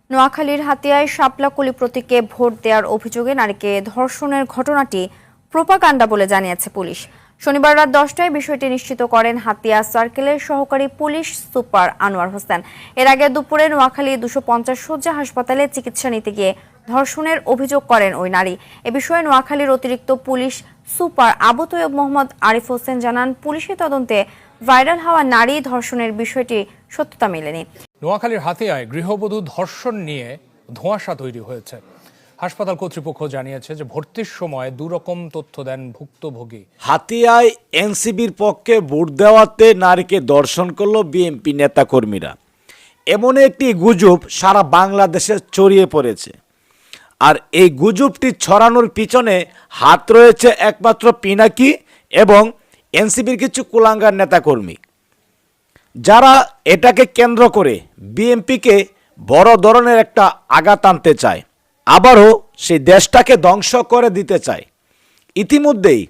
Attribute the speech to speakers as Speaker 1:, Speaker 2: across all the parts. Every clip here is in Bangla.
Speaker 1: নোয়াখালীর হাতিয়ায় শাপলাকলি প্রতীকে ভোট দেওয়ার অভিযোগে নারীকে ধর্ষণের ঘটনাটি প্রোপাগান্ডা বলে জানিয়েছে পুলিশ। শনিবার রাত 10টায় বিষয়টি নিশ্চিত করেন হাতিয়া সার্কেলের সহকারী পুলিশ সুপার আনোয়ার হোসেন। এর আগে দুপুরে নোয়াখালী 250 শয্যা হাসপাতালে চিকিৎসা নিতে গিয়ে ধর্ষণের অভিযোগ করেন ওই নারী। এ বিষয়ে নোয়াখালীর অতিরিক্ত পুলিশ সুপার আবু তৈয়ব মোহাম্মদ আরিফ হোসেন জানান, পুলিশি তদন্তে ভাইরাল হওয়া নারী ধর্ষণের বিষয়টি সত্যতা মেলেনি।
Speaker 2: নোয়াখালীর হাতিয়ায় গৃহবধূ ধর্ষণ নিয়ে ধোঁয়াশা তৈরি হয়েছে। হাসপাতাল কর্তৃপক্ষ জানিয়েছে যে ভর্তির সময় দুরকম তথ্য দেন ভুক্তভোগী।
Speaker 3: হাতিয়ায় এনসিবির পক্ষে ভোট দেওয়াতে নারীকে ধর্ষণ করল বিএনপি নেতাকর্মীরা, এমন একটি গুজব সারা বাংলাদেশে ছড়িয়ে পড়েছে। আর এই গুজবটি ছড়ানোর পিছনে হাত রয়েছে একমাত্র পিনাকি এবং এনসিবির কিছু কুলাঙ্গার নেতাকর্মী, যারা এটাকে কেন্দ্র করে বিএনপিকে বড় ধরনের একটা আঘাত আনতে চায়, আবারও সেই দেশটাকে ধ্বংস করে দিতে চায়। ইতিমধ্যেই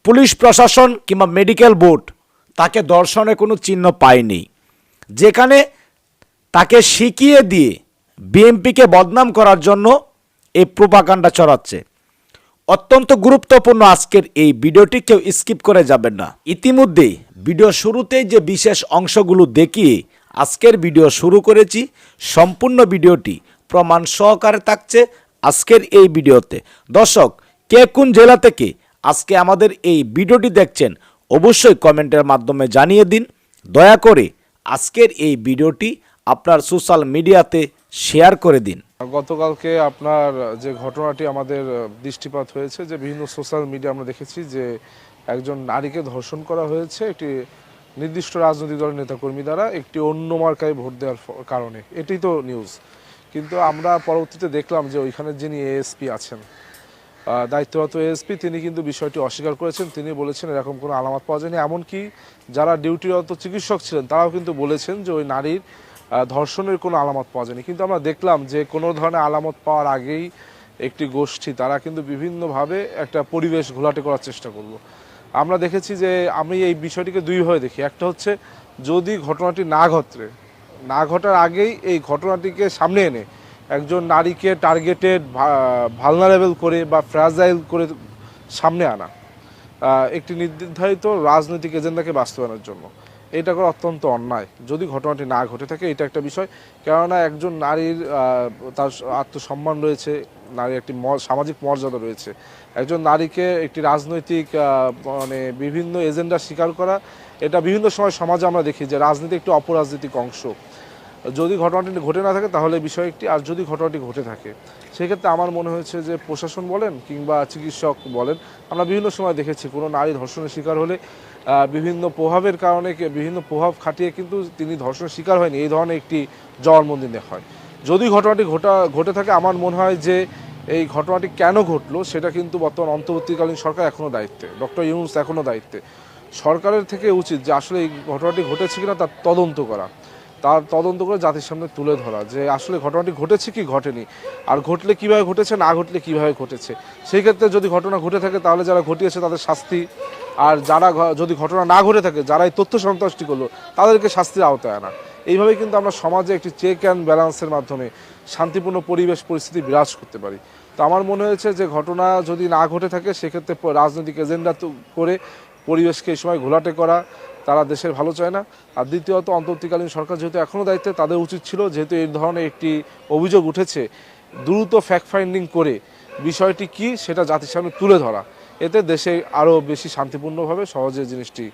Speaker 3: পুলিশ প্রশাসন কিংবা মেডিকেল বোর্ড তাকে ধর্ষণের কোনো চিহ্ন পায়নি, যেখানে তাকে শিখিয়ে দিয়ে বিএনপিকে বদনাম করার জন্য এই প্রোপাগান্ডা ছড়াচ্ছে। অত্যন্ত গুরুত্বপূর্ণ আজকের এই ভিডিওটি, কেউ স্কিপ করে যাবেন না। ইতিমধ্যেই ভিডিও শুরুতেই যে বিশেষ অংশগুলো দেখিয়ে আজকের ভিডিও শুরু করেছি, সম্পূর্ণ ভিডিওটি প্রমাণ সহকারে থাকছে আজকের এই ভিডিওতে। দর্শক, কে কোন জেলা থেকে আজকে আমাদের এই ভিডিওটি দেখছেন অবশ্যই কমেন্টের মাধ্যমে জানিয়ে দিন। দয়া করে আজকের এই ভিডিওটি আপনার সোশ্যাল মিডিয়াতে শেয়ার করে দিন।
Speaker 4: গতকালকে আপনার যে ঘটনাটি আমাদের দৃষ্টিপাত হয়েছে, যে বিভিন্ন সোশ্যাল মিডিয়া আমরা দেখেছি যে একজন নারীকে ধর্ষণ করা হয়েছে একটি নির্দিষ্ট রাজনৈতিক দলের নেতাকর্মী দ্বারা একটি অন্য মার্কায় ভোট দেওয়ার কারণে। এটাই তো নিউজ। কিন্তু আমরা পরবর্তীতে দেখলাম যে ওইখানে যিনি এএসপি আছেন, দায়িত্বরত এএসপি, তিনি কিন্তু বিষয়টি অস্বীকার করেছেন। তিনি বলেছেন এরকম কোনো আলামত পাওয়া যায়নি। এমনকি যারা ডিউটিরত চিকিৎসক ছিলেন তারাও কিন্তু বলেছেন যে ওই নারীর ধর্ষণের কোনো আলামত পাওয়া যায়নি। কিন্তু আমরা দেখলাম যে কোনো ধরনের আলামত পাওয়ার আগেই একটি গোষ্ঠী তারা কিন্তু বিভিন্নভাবে একটা পরিবেশ ঘোলাটে করার চেষ্টা করলো। আমরা দেখেছি যে আমি এই বিষয়টিকে দুইভাবে দেখি। একটা হচ্ছে, যদি ঘটনাটি না ঘটার আগেই এই ঘটনাটিকে সামনে এনে একজন নারীকে টার্গেটেড, ভালনারেবল করে বা ফ্র্যাজাইল করে সামনে আনা একটি নির্ধারিত রাজনৈতিক এজেন্ডাকে বাস্তবায়নের জন্য, এটা করা অত্যন্ত অন্যায়। যদি ঘটনাটি না ঘটে থাকে, এটা একটা বিষয়। কেননা একজন নারীর তার আত্মসম্মান রয়েছে, নারীর একটি সামাজিক মর্যাদা রয়েছে। একজন নারীকে একটি রাজনৈতিক বিভিন্ন এজেন্ডা স্বীকার করা, এটা বিভিন্ন সময় সমাজে আমরা দেখি যে রাজনীতি একটি অপরাজনৈতিক অংশ। যদি ঘটনাটি ঘটে না থাকে তাহলে বিষয় একটি, আর যদি ঘটনাটি ঘটে থাকে সেক্ষেত্রে আমার মনে হয়েছে যে প্রশাসন বলেন কিংবা চিকিৎসক বলেন, আমরা বিভিন্ন সময় দেখেছি কোনো নারী ধর্ষণের শিকার হলে বিভিন্ন প্রভাবের কারণে, বিভিন্ন প্রভাব খাটিয়ে কিন্তু তিনি ধর্ষণের শিকার হয়নি, এই ধরনের একটি জবানবন্দি দেওয়া হয়। যদি ঘটনাটি ঘটে থাকে, আমার মনে হয় যে এই ঘটনাটি কেন ঘটলো সেটা কিন্তু বর্তমান অন্তর্বর্তীকালীন সরকার এখনও দায়িত্বে, ডক্টর ইউনূস এখনও দায়িত্বে। সরকারের থেকে উচিত যে আসলে এই ঘটনাটি ঘটেছে কিনা তার তদন্ত করে জাতির সামনে তুলে ধরা, যে আসলে ঘটনাটি ঘটেছে কি ঘটেনি, আর ঘটলে কিভাবে ঘটেছে, না ঘটলে কিভাবে ঘটেছে। সেই ক্ষেত্রে যদি ঘটনা ঘটে থাকে তাহলে যারা ঘটিয়েছে তাদের শাস্তি, আর যারা যদি ঘটনা না ঘটে থাকে, যারা এই তথ্য সন্ত্রাসটি করলো তাদেরকে শাস্তির আওতায় আনা। এইভাবে কিন্তু আমরা সমাজে একটি চেক অ্যান্ড ব্যালেন্সের মাধ্যমে শান্তিপূর্ণ পরিস্থিতি বিরাজ করতে পারি। তো আমার মনে হয়েছে যে ঘটনা যদি না ঘটে থাকে সেক্ষেত্রে রাজনৈতিক এজেন্ডা করে পরিবেশকে এই সময় ঘোলাটে করা, তারা দেশের ভালো চায় না। আর দ্বিতীয়ত, অন্তর্বর্তীকালীন সরকার যেহেতু এখনও দায়িত্বে, তাদের উচিত ছিল, যেহেতু এই ধরনের একটি অভিযোগ উঠেছে, দ্রুত ফ্যাক্ট ফাইন্ডিং করে বিষয়টি কি সেটা জাতির সামনে তুলে ধরা। এতে দেশে আরও বেশি শান্তিপূর্ণভাবে সহজে জিনিসটি